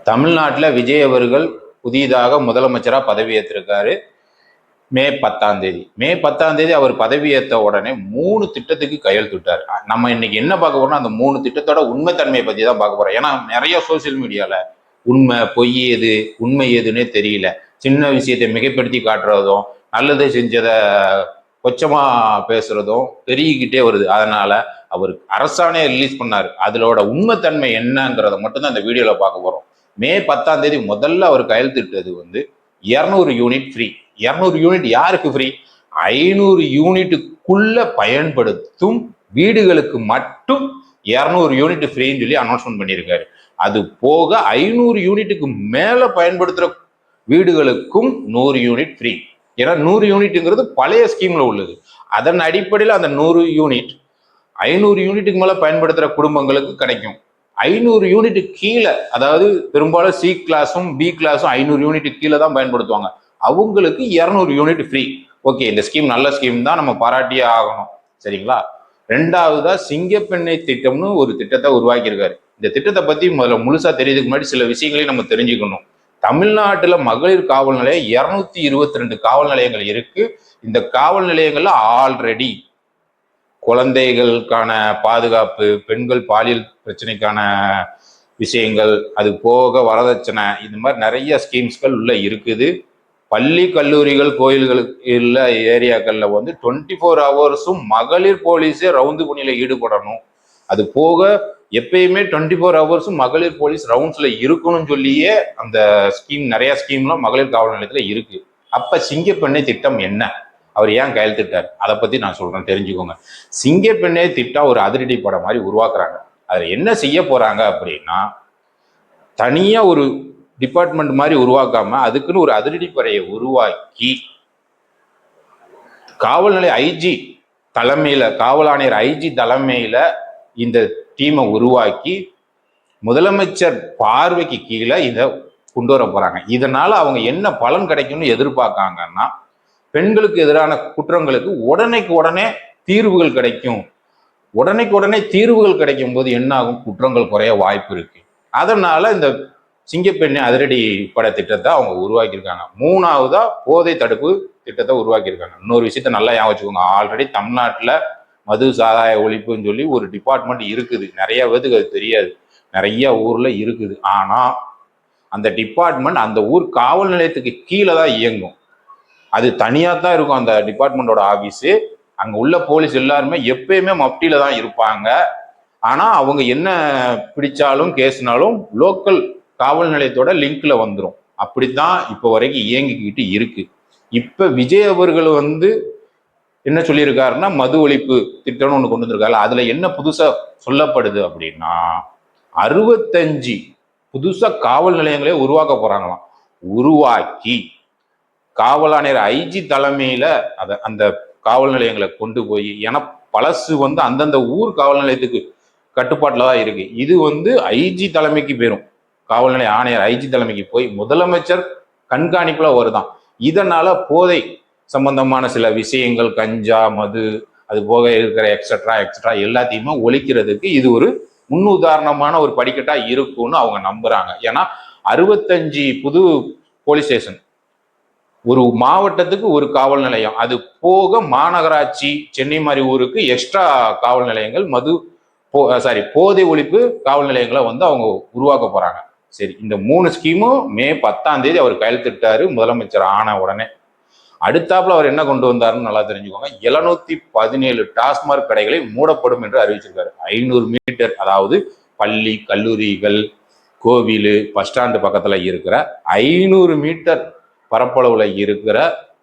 தமிழ்நாட்டில் விஜய் அவர்கள் புதிதாக முதலமைச்சராக பதவியேற்றிருக்காரு. மே 10 அவர் பதவியேற்ற உடனே 3 திட்டத்துக்கு கையெழுத்திட்டார். நம்ம இன்னைக்கு என்ன பார்க்க போறோம்னா அந்த 3 திட்டத்தோட உண்மைத்தன்மையை பத்தி தான் பார்க்க போறோம். ஏன்னா நிறைய சோசியல் மீடியால உண்மை பொய் எது உண்மை எதுன்னே தெரியல. சின்ன விஷயத்தை மிகைப்படுத்தி காட்டுறதும் நல்லதை செஞ்சதை கொச்சமா பேசுறதும் பெருகிக்கிட்டே வருது. அதனால அவர் அரசாணையை ரிலீஸ் பண்ணாரு. அதோட உண்மைத்தன்மை என்னங்கிறத மட்டும்தான் இந்த வீடியோல பார்க்க போறோம். மே 10 முதல்ல அவர் கையெழுத்திட்டது 200 யூனிட் ஃப்ரீ. 200 யூனிட் யாருக்கு ஃப்ரீ? 500 யூனிட்டுக்குள்ள பயன்படுத்தும் வீடுகளுக்கு மட்டும் 200 யூனிட் ஃப்ரீன்னு சொல்லி அனௌன்ஸ்மெண்ட் பண்ணியிருக்காரு. அது போக 500 யூனிட்டுக்கு மேல பயன்படுத்துற வீடுகளுக்கும் 100 யூனிட் ஃப்ரீ. ஏன்னா 100 யூனிட்டுங்கிறது பழைய ஸ்கீம்ல உள்ளது. அதன் அடிப்படையில் அந்த 100 யூனிட் 500 யூனிட்டுக்கு மேல பயன்படுத்துற குடும்பங்களுக்கு கிடைக்கும். 500 யூனிட் கீழே, அதாவது பெரும்பாலும் சி கிளாஸும் பி கிளாஸும் 500 யூனிட் கீழே தான் பயன்படுத்துவாங்க. அவங்களுக்கு 200 யூனிட் ஃப்ரீ. ஓகே, இந்த ஸ்கீம் நல்ல ஸ்கீம் தான், நம்ம பாராட்டியே ஆகணும். சரிங்களா? ரெண்டாவதா சிங்கப்பெண்ணை திட்டம்னு ஒரு திட்டத்தை உருவாக்கியிருக்காரு. இந்த திட்டத்தை பத்தி முதல்ல முழுசா தெரியறதுக்கு முன்னாடி சில விஷயங்களையும் நம்ம தெரிஞ்சுக்கணும். தமிழ்நாட்டுல மகளிர் காவல் நிலையம் 222 காவல் நிலையங்கள் இருக்கு. இந்த காவல் நிலையங்கள்ல ஆல்ரெடி குழந்தைகளுக்கான பாதுகாப்பு, பெண்கள் பாலியல் பிரச்சனைக்கான விஷயங்கள், அது போக வரதட்சணை, இந்த மாதிரி நிறைய ஸ்கீம்ஸ்கள் உள்ள இருக்குது. பள்ளி கல்லூரிகள் கோயில்கள் உள்ள ஏரியாக்கள்ல 24 ஹவர்ஸும் மகளிர் போலீஸே ரவுண்டு பணியில ஈடுபடணும். அது போக எப்பயுமே 24 ஹவர்ஸும் மகளிர் போலீஸ் ரவுண்ட்ஸ்ல இருக்கணும்னு சொல்லியே அந்த ஸ்கீம், நிறைய ஸ்கீம்லாம் மகளிர் காவல் நிலையத்துல இருக்கு. அப்ப சிங்கப்பெண்ணை திட்டம் என்ன, அவர் ஏன் கையெழுத்திட்டார், அதை பத்தி நான் சொல்றேன், தெரிஞ்சுக்கோங்க. சிங்கப்பெண்ணை திட்டம் ஒரு அதிரடி படம் மாதிரி உருவாக்குறாங்க. அதுல என்ன செய்ய போறாங்க அப்படின்னா, தனியா ஒரு டிபார்ட்மெண்ட் மாதிரி உருவாக்காம அதுக்குன்னு ஒரு அதிரடி படையை உருவாக்கி காவல் நிலைய ஐஜி தலைமையில, காவல் ஆணையர் ஐஜி தலைமையில இந்த டீமை உருவாக்கி முதலமைச்சர் பார்வைக்கு கீழே இதை கொண்டு வர போறாங்க. இதனால அவங்க என்ன பலன் கிடைக்கும்னு எதிர்பார்க்காங்கன்னா, பெண்களுக்கு எதிரான குற்றங்களுக்கு உடனே தீர்வுகள் கிடைக்கும். உடனே தீர்வுகள் கிடைக்கும் போது என்ன ஆகும்? குற்றங்கள் குறைய வாய்ப்பு இருக்கு. அதனால இந்த சிங்கப்பெண்ணை அதிரடி பட திட்டத்தை அவங்க உருவாக்கியிருக்காங்க. மூணாவதா போதை தடுப்பு திட்டத்தை உருவாக்கியிருக்காங்க. இன்னொரு விஷயத்த நல்லா ஞாபகம் வச்சுக்கோங்க. ஆல்ரெடி தமிழ்நாட்டுல மது சாராய ஒழிப்புன்னு சொல்லி ஒரு டிபார்ட்மெண்ட் இருக்குது. நிறைய பேருக்கு அது தெரியாது. நிறைய ஊர்ல இருக்குது. ஆனா அந்த டிபார்ட்மெண்ட் அந்த ஊர் காவல் நிலையத்துக்கு கீழே தான் இயங்கும். அது தனியா தான் இருக்கும் அந்த டிபார்ட்மெண்டோட ஆபீஸு. அங்க உள்ள போலீஸ் எல்லாருமே எப்பயுமே மப்டியில தான் இருப்பாங்க. ஆனா அவங்க என்ன பிடிச்சாலும் கேஸ்னாலும் லோக்கல் காவல் நிலையத்தோட லிங்க்ல வந்துடும். அப்படித்தான் இப்போ வரைக்கும் இயங்கிக்கிட்டு இருக்கு. இப்ப விஜய் அவர்கள் என்ன சொல்லியிருக்காருன்னா, மது ஒழிப்பு திட்டம்னு ஒண்ணு கொண்டு வந்திருக்காரு. அதுல என்ன புதுசா சொல்லப்படுது அப்படின்னா, 65 புதுசா காவல் நிலையங்களே உருவாக்க போறாங்களாம். உருவாக்கி காவல் ஆணையர் ஐஜி தலைமையில அந்த காவல் நிலையங்களை கொண்டு போய், ஏன்னா பழசு அந்தந்த ஊர் காவல் நிலையத்துக்கு கட்டுப்பாட்டுல தான் இருக்கு. இது ஐஜி தலைமைக்கு போயிடும். காவல் நிலைய ஆணையர் ஐஜி தலைமைக்கு போய் முதலமைச்சர் கண்காணிப்புல வருதான். இதனால போதை சம்பந்தமான சில விஷயங்கள், கஞ்சா, மது, அது போக இருக்கிற எக்ஸட்ரா எல்லாத்தையுமே ஒழிக்கிறதுக்கு இது ஒரு முன்னுதாரணமான ஒரு படிக்கட்டா இருக்கும்னு அவங்க நம்புறாங்க. ஏன்னா 65 புது போலீஸ் ஸ்டேஷன், ஒரு மாவட்டத்துக்கு ஒரு காவல் நிலையம், அது போக மாநகராட்சி சென்னை மாதிரி ஊருக்கு எக்ஸ்ட்ரா காவல் நிலையங்கள், போதை ஒழிப்பு காவல் நிலையங்களை அவங்க உருவாக்க போறாங்க. சரி, இந்த 3 ஸ்கீமும் மே 10 அவர் கையெழுத்திட்டாரு முதலமைச்சர் ஆன உடனே. அடுத்தாப்புல அவர் என்ன கொண்டு வந்தாருன்னு நல்லா தெரிஞ்சுக்கோங்க. 717 டாஸ்மாக் கடைகளை மூடப்படும் என்று அறிவிச்சிருக்காரு. 500 மீட்டர், அதாவது பள்ளி கல்லூரிகள் கோவில் பஸ் ஸ்டாண்டு பக்கத்துல இருக்கிற 500 மீட்டர் பரப்பளவுல இருக்கிற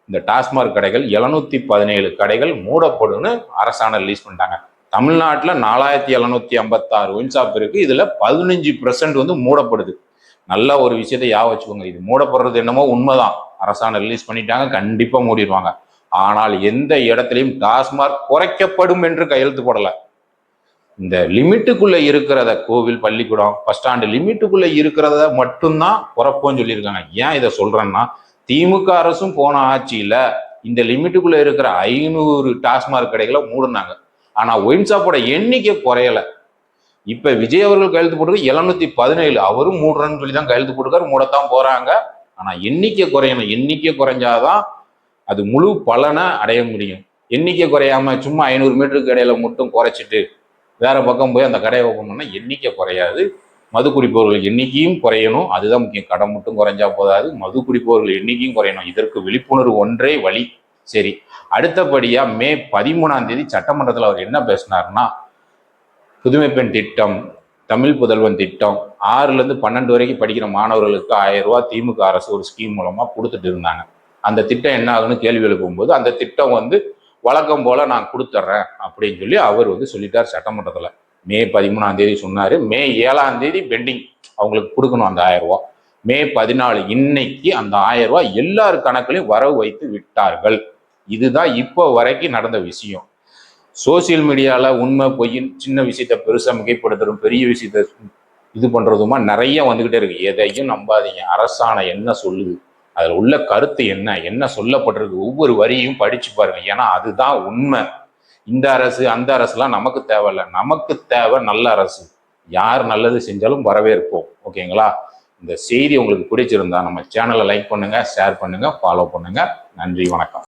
இந்த டாஸ்மாக் கடைகள் 717 கடைகள் மூடப்படும்னு அரசாணை ரிலீஸ் பண்ணிட்டாங்க. தமிழ்நாட்டில் 4756 ஒயின் ஷாப் இருக்கு. இதுல 15% மூடப்படுது. நல்ல ஒரு விஷயத்தை ஞாபகம் வச்சுக்கோங்க. இது மூடப்படுறது என்னமோ உண்மைதான், அரசாணை ரிலீஸ் பண்ணிட்டாங்க, கண்டிப்பா மூடிடுவாங்க. ஆனால் எந்த இடத்துலையும் டாஸ்மாக் குறைக்கப்படும் என்று கையெழுத்து போடல. இந்த லிமிட்டுக்குள்ள இருக்கிறத, கோவில் பள்ளிக்கூடம் பஸ் ஸ்டாண்டு லிமிட்டுக்குள்ள இருக்கிறத மட்டும்தான் குறைப்போன்னு சொல்லியிருக்காங்க. ஏன் இதை சொல்றேன்னா, திமுக அரசும் போன ஆட்சியில இந்த லிமிட்டுக்குள்ள இருக்கிற 500 டாஸ்மாக் கடைகளை மூடினாங்க. ஆனா ஒயின் ஷாப்போட எண்ணிக்கை குறையல. இப்ப விஜய் அவர்கள் கையெழுத்து போட்டு 717, அவரும் மூடுறன்னு சொல்லி தான் கையெழுத்து போட்டுக்காரு, மூடத்தான் போறாங்க. ஆனா எண்ணிக்கை குறையணும், எண்ணிக்கை குறைஞ்சாதான் அது முழு பலனை அடைய முடியும். எண்ணிக்கை குறையாம சும்மா 500 மீட்டருக்கு இடையில மட்டும் குறைச்சிட்டு வேற பக்கம் போய் அந்த கடையை ஓப்பன் பண்ணா எண்ணிக்கை குறையாது. மது குடிப்பவர்கள் எண்ணிக்கையும் குறையணும், அதுதான் முக்கியம். கடை மட்டும் குறைஞ்சா போதாது, மது குடிப்பவர்கள் எண்ணிக்கையும் குறையணும். இதற்கு விழிப்புணர்வு ஒன்றே வழி. சரி, அடுத்தபடியா மே 13ஆம் தேதி சட்டமன்றத்தில் அவர் என்ன பேசினார்னா, புதுமை பெண் திட்டம், தமிழ் புதல்வன் திட்டம், 6ல இருந்து 12 வரைக்கும் படிக்கிற மாணவர்களுக்கு 1000 ரூபாய் திமுக அரசு ஒரு ஸ்கீம் மூலமா கொடுத்துட்டு இருந்தாங்க. அந்த திட்டம் என்ன ஆகுன்னு கேள்வி எழுப்பும்போது, அந்த திட்டம் வழக்கம் போல நான் கொடுத்துட்றேன் அப்படின்னு சொல்லி அவர் சொல்லிட்டார் சட்டமன்றத்துல. மே 13ஆம் தேதி சொன்னாரு. மே 7ஆம் தேதி பெண்டிங், அவங்களுக்கு கொடுக்கணும் அந்த 1000 ரூபாய். மே 14 இன்னைக்கு அந்த 1000 ரூபாய் எல்லார் கணக்குலையும் வரவு வைத்து விட்டார்கள். இதுதான் இப்போ வரைக்கும் நடந்த விஷயம். சோசியல் மீடியால உண்மை பொய்யின் சின்ன விஷயத்த பெருசா மிகைப்படுத்துறதும், பெரிய விஷயத்த இது பண்றதுமா நிறைய வந்துகிட்டே இருக்கு. எதையும் நம்பாதீங்க. அரசாணை என்ன சொல்லுது, அதுல உள்ள கருத்து என்ன சொல்லப்பட்டிருக்கு, ஒவ்வொரு வரியும் படிச்சு பாருங்க. ஏன்னா அதுதான் உண்மை. இந்த அரசு அந்த அரசுலாம் நமக்கு தேவையில்லை, நமக்கு தேவை நல்ல அரசு. யார் நல்லது செஞ்சாலும் வரவேற்போம். ஓகேங்களா? இந்த செய்தி உங்களுக்கு பிடிச்சிருந்தா நம்ம சேனலை லைக் பண்ணுங்க, ஷேர் பண்ணுங்க, ஃபாலோ பண்ணுங்க. நன்றி, வணக்கம்.